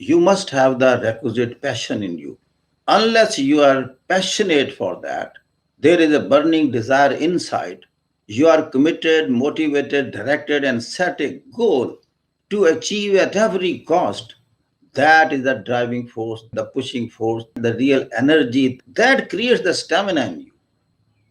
you must have the requisite passion in you. Unless you are passionate for that, there is a burning desire inside. You are committed, motivated, directed, and set a goal to achieve at every cost. That is the driving force, the pushing force, the real energy that creates the stamina in you.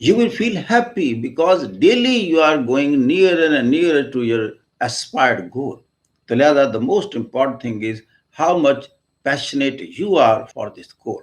You will feel happy because daily you are going nearer and nearer to your aspired goal. So, the most important thing is how much passionate you are for this goal.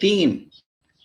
3.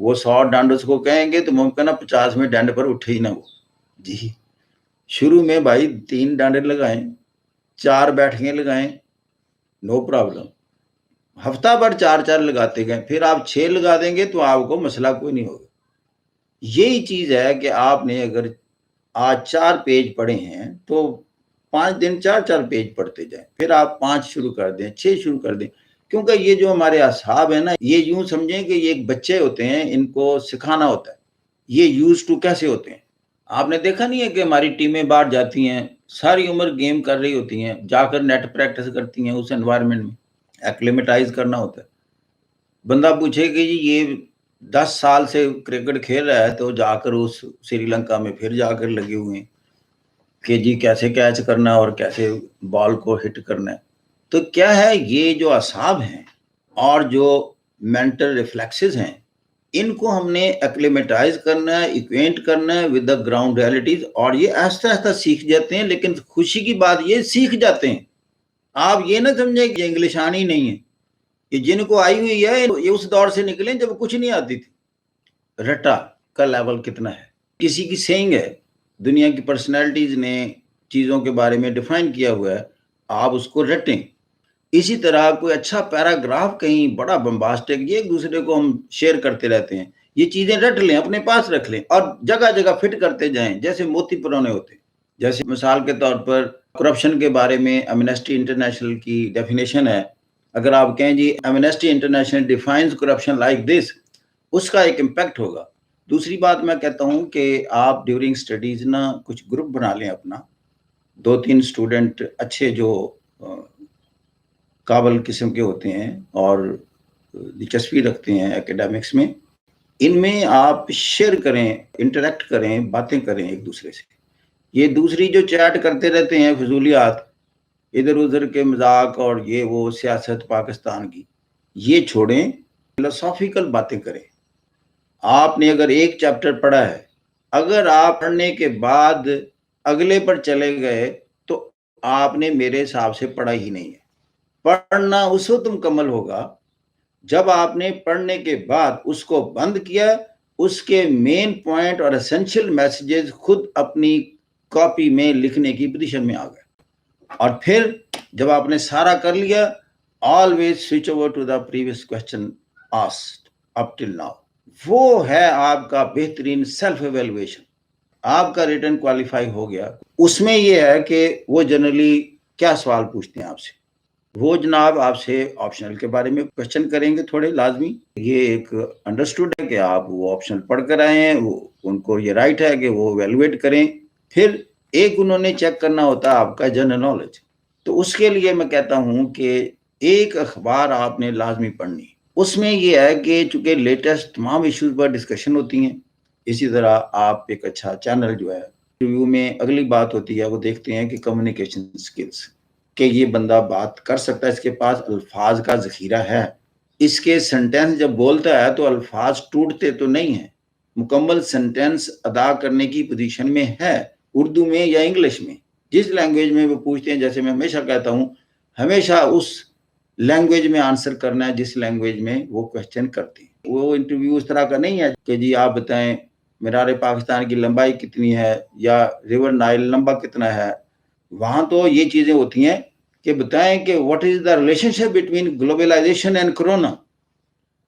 وہ 100 ڈنڈ اس کو کہیں گے تو ممکن ہے 50ویں ڈنڈ پر اٹھے ہی نہ وہ. جی شروع میں بھائی 3 ڈنڈ لگائیں، 4 بیٹھیں لگائیں، نو پرابلم. ہفتہ بھر 4 لگاتے گئے، پھر آپ 6 لگا دیں گے تو آپ کو مسئلہ کوئی نہیں ہوگا. یہی چیز ہے کہ آپ نے اگر آج 4 پیج پڑھے ہیں تو 5 دن 4 پیج پڑھتے جائیں، پھر آپ 5 شروع کر دیں، 6 شروع کر دیں. کیونکہ یہ جو ہمارے اصحاب ہیں نا، یہ یوں سمجھیں کہ یہ ایک بچے ہوتے ہیں، ان کو سکھانا ہوتا ہے. یہ یوز ٹو کیسے ہوتے ہیں؟ آپ نے دیکھا نہیں ہے کہ ہماری ٹیمیں باہر جاتی ہیں، ساری عمر گیم کر رہی ہوتی ہیں، جا کر نیٹ پریکٹس کرتی ہیں، اس انوائرمنٹ میں ایکلیمیٹائز کرنا ہوتا ہے. بندہ پوچھے کہ جی یہ 10 سال سے کرکٹ کھیل رہا ہے تو جا کر اس سری لنکا میں پھر جا کر لگے ہوئے ہیں کہ جی کیسے کیچ کرنا اور کیسے بال کو ہٹ کرنا ہے. تو کیا ہے، یہ جو اعصاب ہیں اور جو مینٹل ریفلیکسز ہیں، ان کو ہم نے ایکلیمیٹائز کرنا ہے، ایکوینٹ کرنا ہے ود دا گراؤنڈ ریئلٹیز، اور یہ آہستہ آہستہ سیکھ جاتے ہیں. لیکن خوشی کی بات یہ سیکھ جاتے ہیں. آپ یہ نہ سمجھیں کہ انگلش آنی نہیں ہے، یہ جن کو آئی ہوئی ہے یہ اس دور سے نکلیں جب کچھ نہیں آتی تھی. رٹا کا لیول کتنا ہے. کسی کی سینگ ہے، دنیا کی پرسنالٹیز نے چیزوں کے بارے میں ڈیفائن کیا ہوا ہے، آپ اس کو رٹیں. اسی طرح کوئی اچھا پیراگراف کہیں بڑا بمباسٹک، یہ ایک دوسرے کو ہم شیئر کرتے رہتے ہیں، یہ چیزیں رٹ لیں، اپنے پاس رکھ لیں اور جگہ جگہ فٹ کرتے جائیں جیسے موتی پرونے ہوتے ہیں. جیسے مثال کے طور پر کرپشن کے بارے میں ایمنسٹی انٹرنیشنل کی ڈیفینیشن ہے. اگر آپ کہیں جی Amnesty International defines corruption like this, اس کا ایک امپیکٹ ہوگا. دوسری بات میں کہتا ہوں کہ آپ ڈیورنگ اسٹڈیز نا کچھ گروپ بنا لیں اپنا، 2-3 اسٹوڈنٹ اچھے جو قابل قسم کے ہوتے ہیں اور دلچسپی رکھتے ہیں ایکیڈیمکس میں، ان میں آپ شیئر کریں، انٹریکٹ کریں، باتیں کریں ایک دوسرے سے. یہ دوسری جو چیٹ کرتے رہتے ہیں فضولیات، ادھر ادھر کے مذاق اور یہ وہ سیاست پاکستان کی، یہ چھوڑیں، فلسافیکل باتیں کریں. آپ نے اگر ایک چیپٹر پڑھا ہے، اگر آپ پڑھنے کے بعد اگلے پر چلے گئے تو آپ نے میرے حساب سے پڑھا ہی نہیں ہے. پڑھنا اس وقت مکمل ہوگا جب آپ نے پڑھنے کے بعد اس کو بند کیا، اس کے مین پوائنٹ اور اسینشل میسیجز خود اپنی کاپی میں لکھنے کی پوزیشن میں آ گئے. اور پھر جب آپ نے سارا کر لیا، always switch over to the previous question asked up till now. وہ ہے آپ کا بہترین سیلف ایویلویشن. آپ کا ریٹن کوالیفائی ہو گیا. اس میں یہ ہے کہ وہ جنرلی کیا سوال پوچھتے ہیں آپ سے، وہ جناب آپ سے آپشنل کے بارے میں کوشچن کریں گے تھوڑے لازمی. یہ ایک انڈرسٹوڈ ہے کہ آپ وہ آپشنل پڑھ کر آئے ہیں، وہ ان کو یہ رائٹ ہے کہ وہ ایویلویٹ کریں. پھر ایک انہوں نے چیک کرنا ہوتا ہے آپ کا جنرل نالج. تو اس کے لیے میں کہتا ہوں کہ ایک اخبار آپ نے لازمی پڑھنی. اس میں یہ ہے کہ چونکہ لیٹسٹ تمام ایشوز پر ڈسکشن ہوتی ہیں. اسی طرح آپ ایک اچھا چینل جو ہے ریویو میں اگلی بات ہوتی ہے، وہ دیکھتے ہیں کہ کمیونیکیشن سکلز، کہ یہ بندہ بات کر سکتا ہے، اس کے پاس الفاظ کا ذخیرہ ہے، اس کے سنٹینس جب بولتا ہے تو الفاظ ٹوٹتے تو نہیں ہیں، مکمل سنٹینس ادا کرنے کی پوزیشن میں ہے، اردو میں یا انگلش میں، جس لینگویج میں وہ پوچھتے ہیں. جیسے میں ہمیشہ کہتا ہوں، ہمیشہ اس لینگویج میں آنسر کرنا ہے جس لینگویج میں وہ کوشچن کرتے ہیں. وہ انٹرویو اس طرح کا نہیں ہے کہ جی آپ بتائیں منار پاکستان کی لمبائی کتنی ہے یا ریور نائل لمبا کتنا ہے. وہاں تو یہ چیزیں ہوتی ہیں کہ بتائیں کہ what is the relationship between globalization and corona?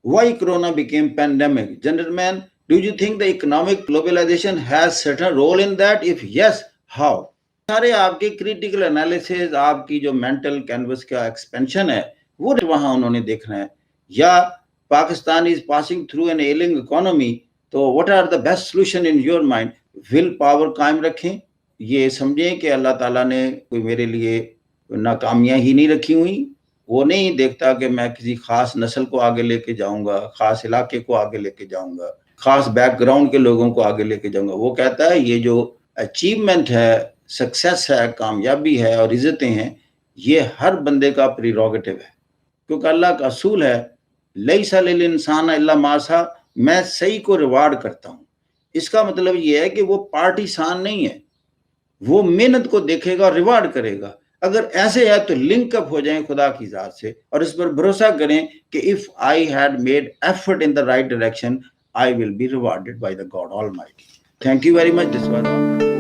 Why corona became pandemic? Gentlemen, do you think the economic globalization has certain role in that? If yes, how? سارے آپ کے کریٹیکل انالیسز، آپ کی جو مینٹل کینوس کا expansion ہے، وہ وہاں انہوں نے دیکھنا ہے. یا Pakistan is passing through an ailing economy, تو what are the best solution in your mind? Will power قائم رکھیں. یہ سمجھیں کہ اللہ تعالیٰ نے کوئی میرے لیے ناکامیاں ہی نہیں رکھی ہوئی. وہ نہیں دیکھتا کہ میں کسی خاص نسل کو آگے لے کے جاؤں گا، خاص علاقے کو آگے لے کے جاؤں گا، خاص بیک گراؤنڈ کے لوگوں کو آگے لے کے جاؤں گا. وہ کہتا ہے یہ جو اچیومنٹ ہے، سکسیس ہے، کامیابی ہے اور عزتیں ہیں، یہ ہر بندے کا پریروگیٹو ہے. کیونکہ اللہ کا اصول ہے لیس للانسان الا ما سعی، میں صحیح کو ریوارڈ کرتا ہوں. اس کا مطلب یہ ہے کہ وہ پارٹیسان نہیں ہے، وہ محنت کو دیکھے گا اور ریوارڈ کرے گا. اگر ایسے ہے تو لنک اپ ہو جائیں خدا کی ذات سے اور اس پر بھروسہ کریں کہ if I had made effort in the right direction, I will be rewarded by the God Almighty. Thank you very much. This was all.